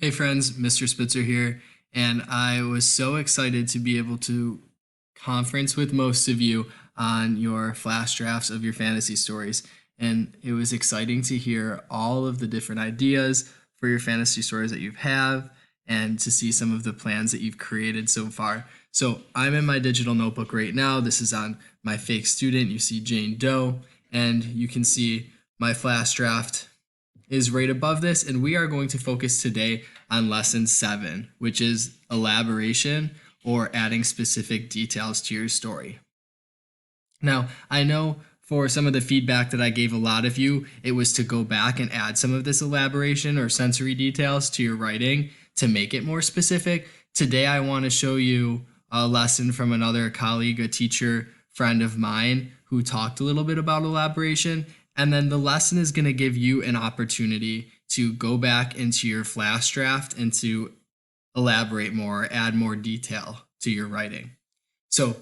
Hey friends, Mr. Spitzer here, and I was so excited to be able to conference with most of you on your flash drafts of your fantasy stories. And it was exciting to hear all of the different ideas for your fantasy stories that you have and to see some of the plans that you've created so far. So I'm in my digital notebook right now. This is on my fake student. You see Jane Doe, and you can see my flash draft is right above this, and we are going to focus today on lesson 7, which is elaboration or adding specific details to your story. Now, I know for some of the feedback that I gave a lot of you, it was to go back and add some of this elaboration or sensory details to your writing to make it more specific. Today, I want to show you a lesson from another colleague, a teacher, friend of mine who talked a little bit about elaboration. And then the lesson is going to give you an opportunity to go back into your flash draft and to elaborate more, add more detail to your writing. So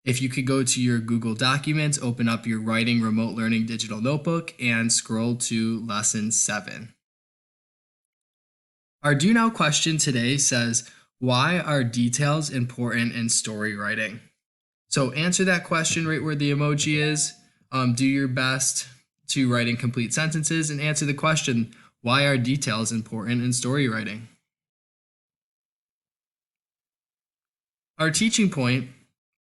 if you could go to your Google Documents, open up your Writing Remote Learning Digital Notebook and scroll to lesson 7. Our Do Now question today says, why are details important in story writing? So answer that question right where the emoji is. Do your best to write in complete sentences and answer the question, why are details important in story writing? Our teaching point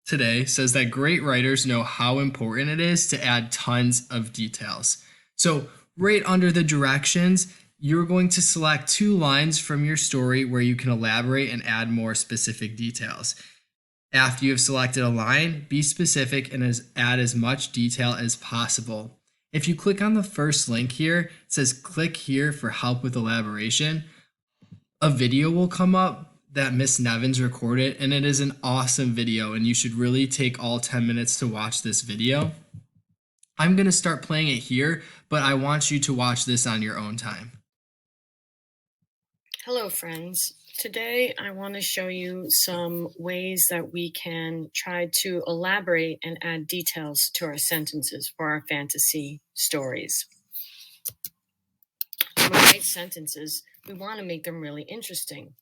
today says that great writers know how important it is to add tons of details. So right under the directions, you're going to select 2 lines from your story where you can elaborate and add more specific details. After you have selected a line, be specific and add as much detail as possible. If you click on the first link here, it says click here for help with elaboration. A video will come up that Miss Nevins recorded, and it is an awesome video, and you should really take all 10 minutes to watch this video. I'm going to start playing it here, but I want you to watch this on your own time. Hello friends. Today I want to show you some ways that we can try to elaborate and add details to our sentences for our fantasy stories. When we write sentences, we want to make them really interesting.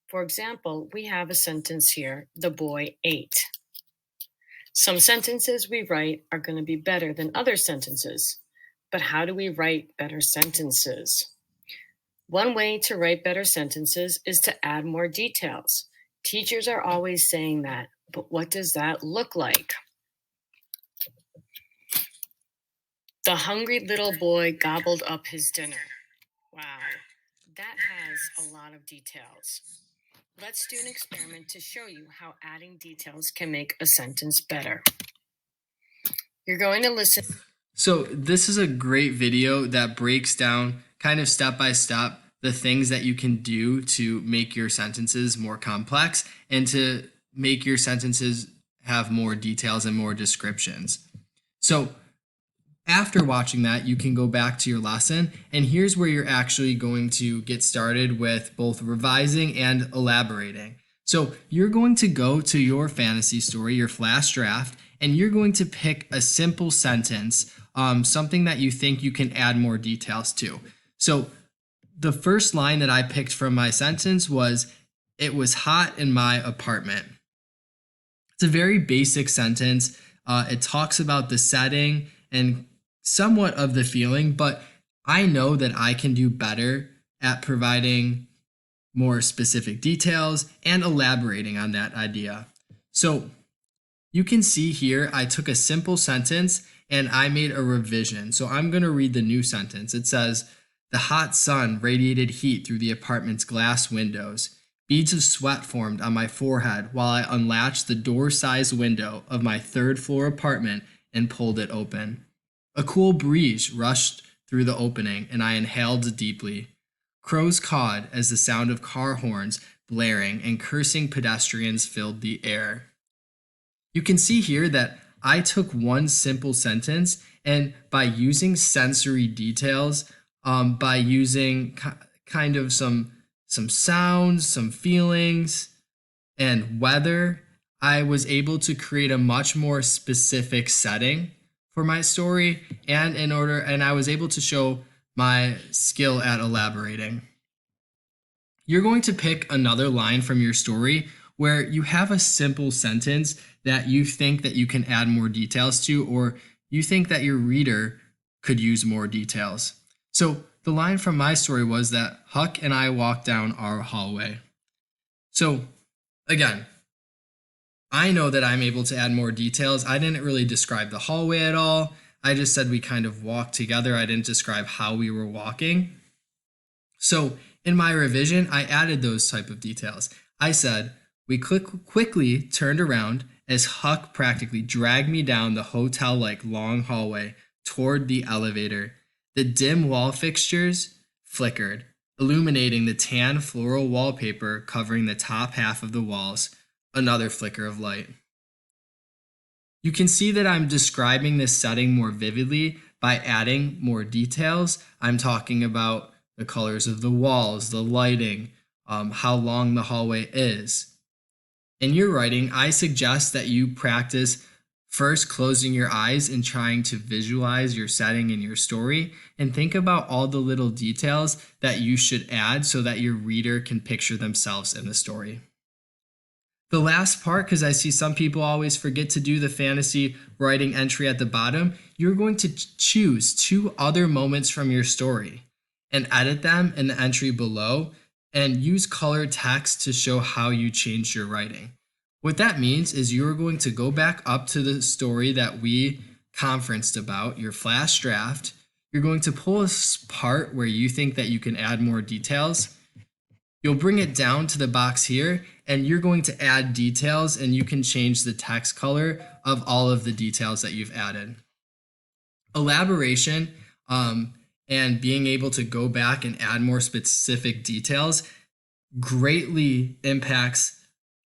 For example, we have a sentence here, the boy ate. Some sentences we write are going to be better than other sentences, but how do we write better sentences? One way to write better sentences is to add more details. Teachers are always saying that, but what does that look like? The hungry little boy gobbled up his dinner. Wow, that has a lot of details. Let's do an experiment to show you how adding details can make a sentence better. You're going to listen. So this is a great video that breaks down kind of step by step the things that you can do to make your sentences more complex and to make your sentences have more details and more descriptions. So after watching that, you can go back to your lesson, and here's where you're actually going to get started with both revising and elaborating. So you're going to go to your fantasy story, your flash draft, and you're going to pick a simple sentence, something that you think you can add more details to. So the first line that I picked from my sentence was, "It was hot in my apartment." It's a very basic sentence. It talks about the setting and somewhat of the feeling, but I know that I can do better at providing more specific details and elaborating on that idea. So you can see here, I took a simple sentence and I made a revision. So I'm going to read the new sentence. It says, "The hot sun radiated heat through the apartment's glass windows. Beads of sweat formed on my forehead while I unlatched the door-sized window of my third-floor apartment and pulled it open. A cool breeze rushed through the opening, and I inhaled deeply. Crows cawed as the sound of car horns blaring and cursing pedestrians filled the air." You can see here that I took one simple sentence, and by using sensory details, by using kind of some sounds, some feelings, and weather, I was able to create a much more specific setting for my story, and I was able to show my skill at elaborating. You're going to pick another line from your story where you have a simple sentence that you think that you can add more details to, or you think that your reader could use more details. So the line from my story was that Huck and I walked down our hallway. So again, I know that I'm able to add more details. I didn't really describe the hallway at all. I just said we kind of walked together. I didn't describe how we were walking. So in my revision, I added those type of details. I said, we quickly turned around as Huck practically dragged me down the hotel-like long hallway toward the elevator. The dim wall fixtures flickered, illuminating the tan floral wallpaper covering the top half of the walls. Another flicker of light. You can see that I'm describing this setting more vividly by adding more details. I'm talking about the colors of the walls, the lighting, how long the hallway is. In your writing, I suggest that you practice first closing your eyes and trying to visualize your setting and your story, and think about all the little details that you should add so that your reader can picture themselves in the story. The last part, because I see some people always forget to do the fantasy writing entry at the bottom, you're going to choose 2 other moments from your story and edit them in the entry below and use colored text to show how you changed your writing. What that means is you're going to go back up to the story that we conferenced about, your flash draft. You're going to pull a part where you think that you can add more details. You'll bring it down to the box here, and you're going to add details, and you can change the text color of all of the details that you've added. Elaboration and being able to go back and add more specific details greatly impacts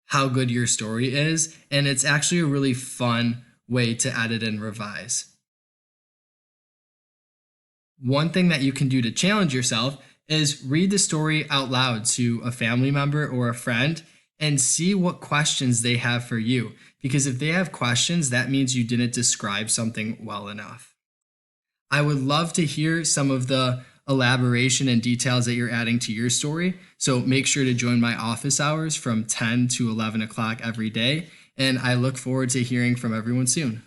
how good your story is, and it's actually a really fun way to edit and revise. One thing that you can do to challenge yourself is read the story out loud to a family member or a friend and see what questions they have for you. Because if they have questions, that means you didn't describe something well enough. I would love to hear some of the elaboration and details that you're adding to your story. So make sure to join my office hours from 10 to 11 o'clock every day. And I look forward to hearing from everyone soon.